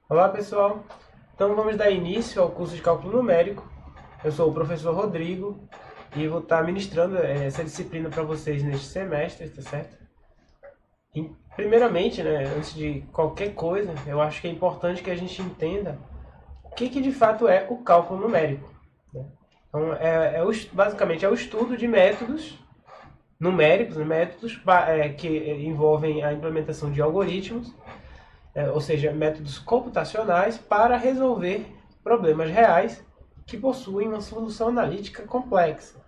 Olá pessoal, então vamos dar início ao curso de Cálculo Numérico. Eu sou o professor Rodrigo e vou estar ministrando essa disciplina para vocês neste semestre, tá certo? Primeiramente, né, antes de qualquer coisa, eu acho que é importante que a gente entenda o que de fato é o cálculo numérico, né? Então, basicamente é o estudo de métodos numéricos, né, métodos que envolvem a implementação de algoritmos, ou seja, métodos computacionais para resolver problemas reais que possuem uma solução analítica complexa.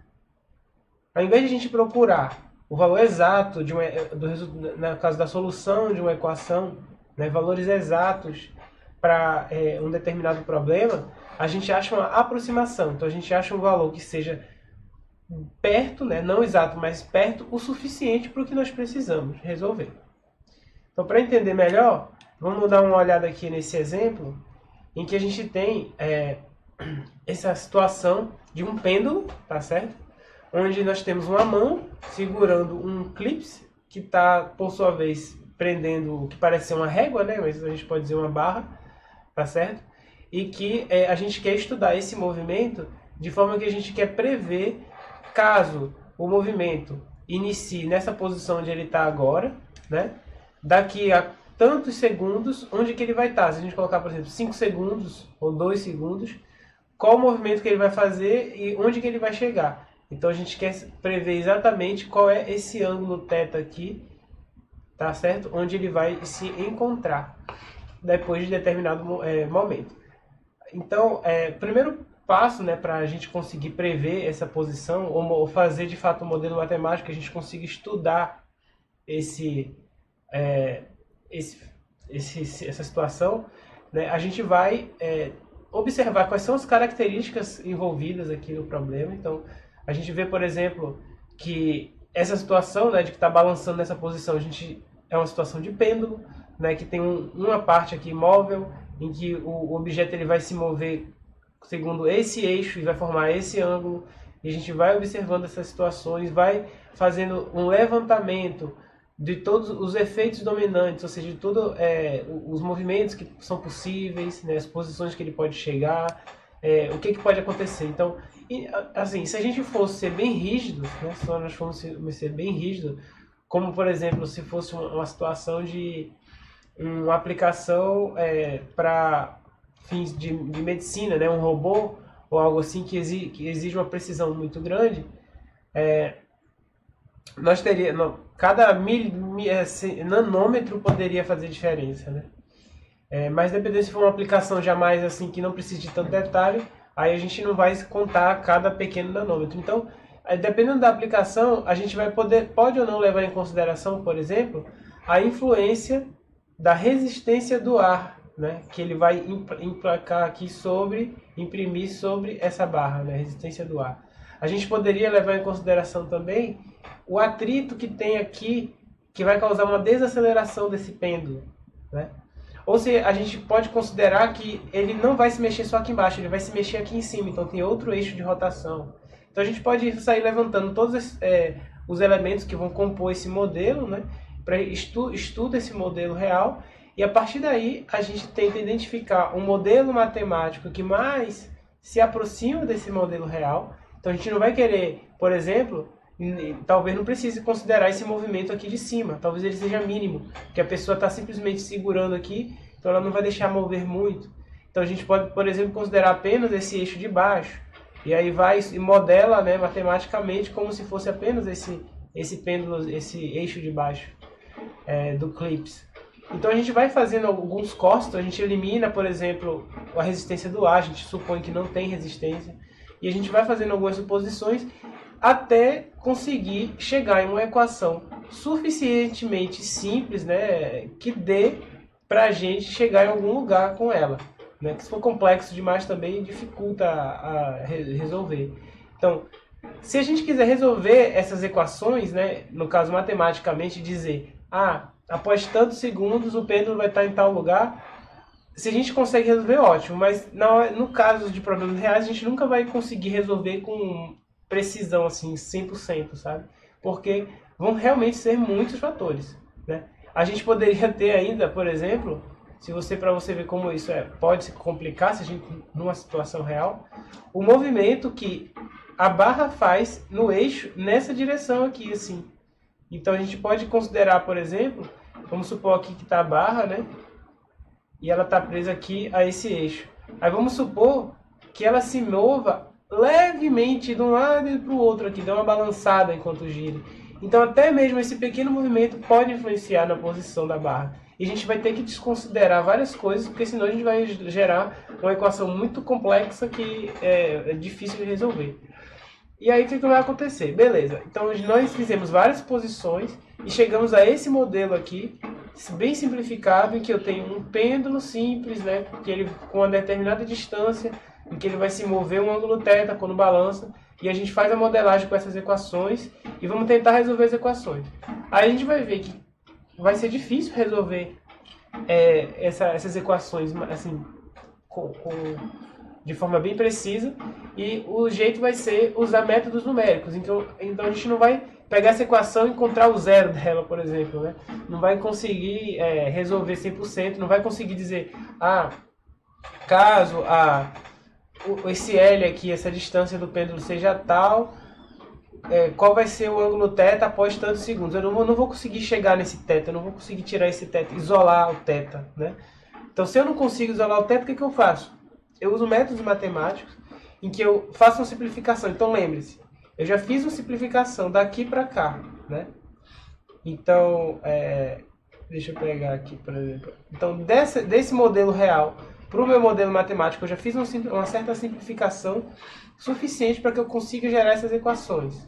Ao invés de a gente procurar o valor exato no caso da solução de uma equação, né, valores exatos para um determinado problema, a gente acha uma aproximação. Então a gente acha um valor que seja perto, né, não exato, mas perto o suficiente para o que nós precisamos resolver. Então, para entender melhor, vamos dar uma olhada aqui nesse exemplo, em que a gente tem essa situação de um pêndulo, tá certo? Onde nós temos uma mão segurando um clips, que está, por sua vez, prendendo o que parece ser uma régua, né? Mas a gente pode dizer uma barra, tá certo? E que a gente quer estudar esse movimento de forma que a gente quer prever caso o movimento inicie nessa posição onde ele está agora, né? Daqui a tantos segundos, onde que ele vai estar? Se a gente colocar, por exemplo, 5 segundos ou 2 segundos, qual o movimento que ele vai fazer e onde que ele vai chegar. Então a gente quer prever exatamente qual é esse ângulo θ aqui, tá certo? Onde ele vai se encontrar depois de determinado momento. Então, primeiro passo, né, para a gente conseguir prever essa posição ou fazer de fato um modelo matemático, que a gente consiga estudar essa situação, né, a gente vai observar quais são as características envolvidas aqui no problema. Então, a gente vê, por exemplo, que essa situação, né, de que está balançando nessa posição, é uma situação de pêndulo, né, que tem uma parte aqui móvel, em que o objeto ele vai se mover segundo esse eixo e vai formar esse ângulo. E a gente vai observando essas situações, vai fazendo um levantamento de todos os efeitos dominantes, ou seja, de todos os movimentos que são possíveis, né, as posições que ele pode chegar, o que pode acontecer. Então, assim, se a gente fosse ser bem rígido, né, se nós fôssemos ser bem rígido, como por exemplo, se fosse uma situação de uma aplicação para fins de medicina, né, um robô ou algo assim que exige uma precisão muito grande, nós teríamos cada nanômetro poderia fazer diferença, né? Mas dependendo se for uma aplicação jamais assim que não precise de tanto detalhe, aí a gente não vai contar cada pequeno nanômetro. Então, dependendo da aplicação, a gente pode ou não levar em consideração, por exemplo, a influência da resistência do ar, né? Que ele vai implicar aqui imprimir sobre essa barra, né? Resistência do ar. A gente poderia levar em consideração também o atrito que tem aqui, que vai causar uma desaceleração desse pêndulo, né? Ou seja, a gente pode considerar que ele não vai se mexer só aqui embaixo, ele vai se mexer aqui em cima, então tem outro eixo de rotação. Então a gente pode sair levantando todos os elementos que vão compor esse modelo, né, para estuda esse modelo real, e a partir daí a gente tenta identificar um modelo matemático que mais se aproxima desse modelo real. Então a gente não vai querer, por exemplo, talvez não precise considerar esse movimento aqui de cima, talvez ele seja mínimo, porque a pessoa está simplesmente segurando aqui, então ela não vai deixar mover muito. Então a gente pode, por exemplo, considerar apenas esse eixo de baixo, e aí vai e modela, né, matematicamente como se fosse apenas esse pêndulo, esse eixo de baixo do clips. Então a gente vai fazendo alguns cortes, a gente elimina, por exemplo, a resistência do ar, a gente supõe que não tem resistência, e a gente vai fazendo algumas suposições até conseguir chegar em uma equação suficientemente simples, né, que dê para a gente chegar em algum lugar com ela, né, que se for complexo demais também dificulta a resolver. Então, se a gente quiser resolver essas equações, né, no caso matematicamente dizer, após tantos segundos o pêndulo vai estar em tal lugar, se a gente consegue resolver, ótimo, mas no caso de problemas reais a gente nunca vai conseguir resolver com precisão assim 100%, sabe? Porque vão realmente ser muitos fatores, né? A gente poderia ter ainda, por exemplo, para você ver como isso pode se complicar se a gente numa situação real, o movimento que a barra faz no eixo nessa direção aqui, assim. Então a gente pode considerar, por exemplo, vamos supor aqui que está a barra, né? E ela está presa aqui a esse eixo. Aí vamos supor que ela se mova levemente de um lado e para o outro aqui, dá uma balançada enquanto gira. Então até mesmo esse pequeno movimento pode influenciar na posição da barra. E a gente vai ter que desconsiderar várias coisas, porque senão a gente vai gerar uma equação muito complexa que é difícil de resolver. E aí o que vai acontecer? Beleza, então nós fizemos várias posições e chegamos a esse modelo aqui, bem simplificado, em que eu tenho um pêndulo simples, né, que ele com uma determinada distância, em que ele vai se mover um ângulo θ quando balança, e a gente faz a modelagem com essas equações e vamos tentar resolver as equações. Aí a gente vai ver que vai ser difícil resolver essas equações assim, de forma bem precisa, e o jeito vai ser usar métodos numéricos. Então a gente não vai pegar essa equação e encontrar o zero dela, por exemplo, né? Não vai conseguir resolver 100%, não vai conseguir dizer, caso esse L aqui, essa distância do pêndulo seja tal, qual vai ser o ângulo θ após tantos segundos. Eu não vou conseguir chegar nesse θ, eu não vou conseguir tirar esse θ, isolar o θ, né? Então se eu não consigo isolar o θ, o que eu faço? Eu uso métodos matemáticos em que eu faço uma simplificação. Então lembre-se, eu já fiz uma simplificação daqui para cá, né? Então, deixa eu pegar aqui, por exemplo. Então desse modelo real para o meu modelo matemático, eu já fiz uma certa simplificação suficiente para que eu consiga gerar essas equações.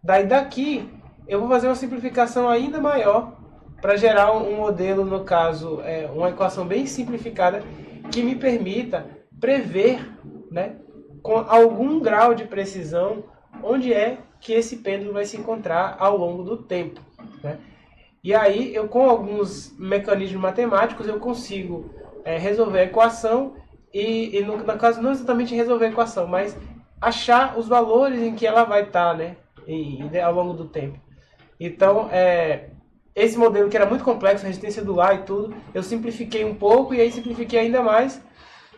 Daí daqui, eu vou fazer uma simplificação ainda maior para gerar um modelo, no caso, uma equação bem simplificada que me permita prever, né, com algum grau de precisão onde é que esse pêndulo vai se encontrar ao longo do tempo, né? E aí, com alguns mecanismos matemáticos, eu consigo resolver a equação e no caso, não exatamente resolver a equação, mas achar os valores em que ela vai estar, né, ao longo do tempo. Então, esse modelo que era muito complexo, resistência do ar e tudo, eu simplifiquei um pouco e aí simplifiquei ainda mais.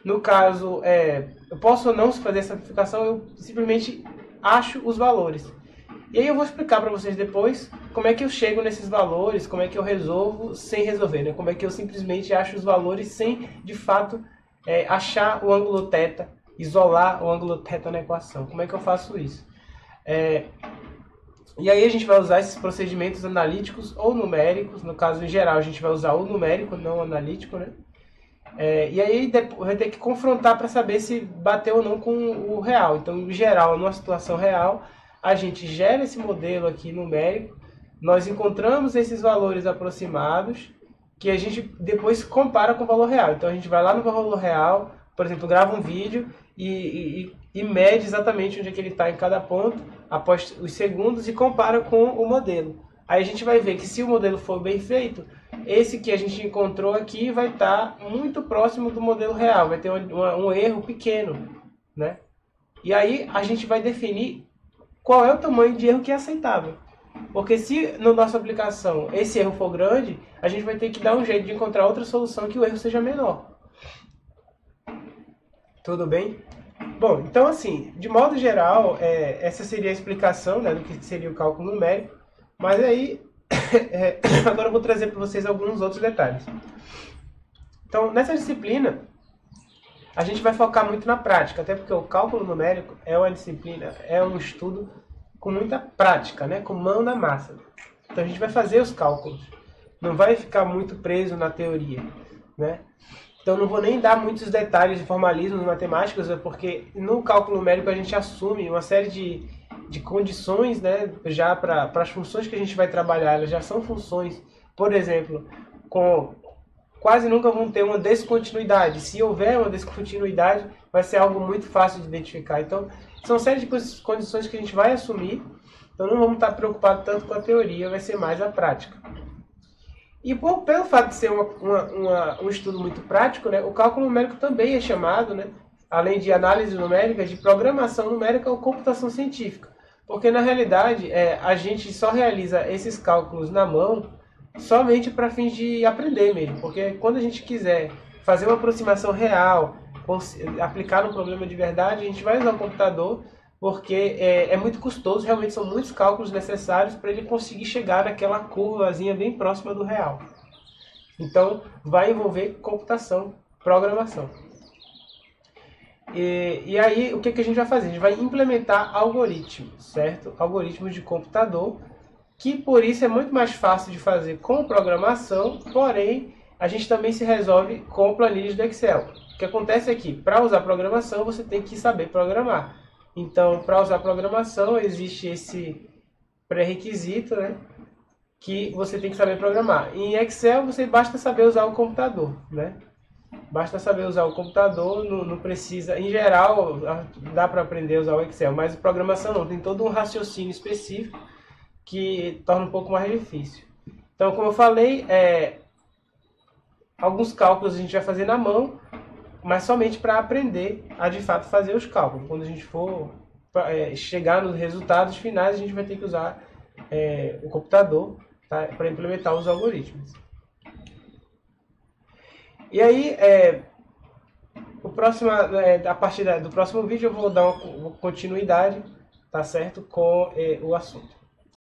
No caso, eu posso ou não fazer essa simplificação, eu simplesmente acho os valores. E aí eu vou explicar para vocês depois como é que eu chego nesses valores, como é que eu resolvo sem resolver, né? Como é que eu simplesmente acho os valores sem, de fato, achar o ângulo θ, isolar o ângulo θ na equação. Como é que eu faço isso? E aí a gente vai usar esses procedimentos analíticos ou numéricos. No caso, em geral, a gente vai usar o numérico, não o analítico, né? E aí vai ter que confrontar para saber se bateu ou não com o real. Então, em geral, numa situação real, a gente gera esse modelo aqui numérico, nós encontramos esses valores aproximados, que a gente depois compara com o valor real. Então a gente vai lá no valor real, por exemplo, grava um vídeo e mede exatamente onde é que ele está em cada ponto, após os segundos, e compara com o modelo. Aí a gente vai ver que se o modelo for bem feito, esse que a gente encontrou aqui vai estar muito próximo do modelo real, vai ter um erro pequeno, né? E aí a gente vai definir qual é o tamanho de erro que é aceitável. Porque se na nossa aplicação esse erro for grande, a gente vai ter que dar um jeito de encontrar outra solução que o erro seja menor. Tudo bem? Bom, então assim, de modo geral, essa seria a explicação, né, do que seria o cálculo numérico. Mas aí, agora eu vou trazer para vocês alguns outros detalhes. Então, nessa disciplina, a gente vai focar muito na prática, até porque o cálculo numérico é uma disciplina, é um estudo com muita prática, né? Com mão na massa. Então a gente vai fazer os cálculos, não vai ficar muito preso na teoria, né? Então não vou nem dar muitos detalhes de formalismos matemáticos, porque no cálculo numérico a gente assume uma série de condições, né? Já para as funções que a gente vai trabalhar, elas já são funções, por exemplo, quase nunca vão ter uma descontinuidade. Se houver uma descontinuidade, vai ser algo muito fácil de identificar. Então, são série de condições que a gente vai assumir. Então, não vamos estar preocupados tanto com a teoria, vai ser mais a prática. E pelo fato de ser um estudo muito prático, né, o cálculo numérico também é chamado, né, além de análise numérica, de programação numérica ou computação científica. Porque, na realidade, a gente só realiza esses cálculos na mão somente para fins de aprender mesmo, porque quando a gente quiser fazer uma aproximação real, aplicar um problema de verdade, a gente vai usar o computador, porque é muito custoso, realmente são muitos cálculos necessários para ele conseguir chegar naquela curvazinha bem próxima do real. Então, vai envolver computação, programação. E aí, o que a gente vai fazer? A gente vai implementar algoritmos, certo? Algoritmos de computador, que por isso é muito mais fácil de fazer com programação, porém, a gente também se resolve com planilhas do Excel. O que acontece é que, para usar programação, você tem que saber programar. Então, para usar programação, existe esse pré-requisito, né? Que você tem que saber programar. Em Excel, você basta saber usar o computador, né? Basta saber usar o computador, não precisa... Em geral, dá para aprender a usar o Excel, mas programação não. Tem todo um raciocínio específico que torna um pouco mais difícil. Então, como eu falei, alguns cálculos a gente vai fazer na mão, mas somente para aprender a, de fato, fazer os cálculos. Quando a gente for chegar nos resultados finais, a gente vai ter que usar o computador, tá, para implementar os algoritmos. E aí, a partir do próximo vídeo, eu vou dar uma continuidade, tá certo, com o assunto.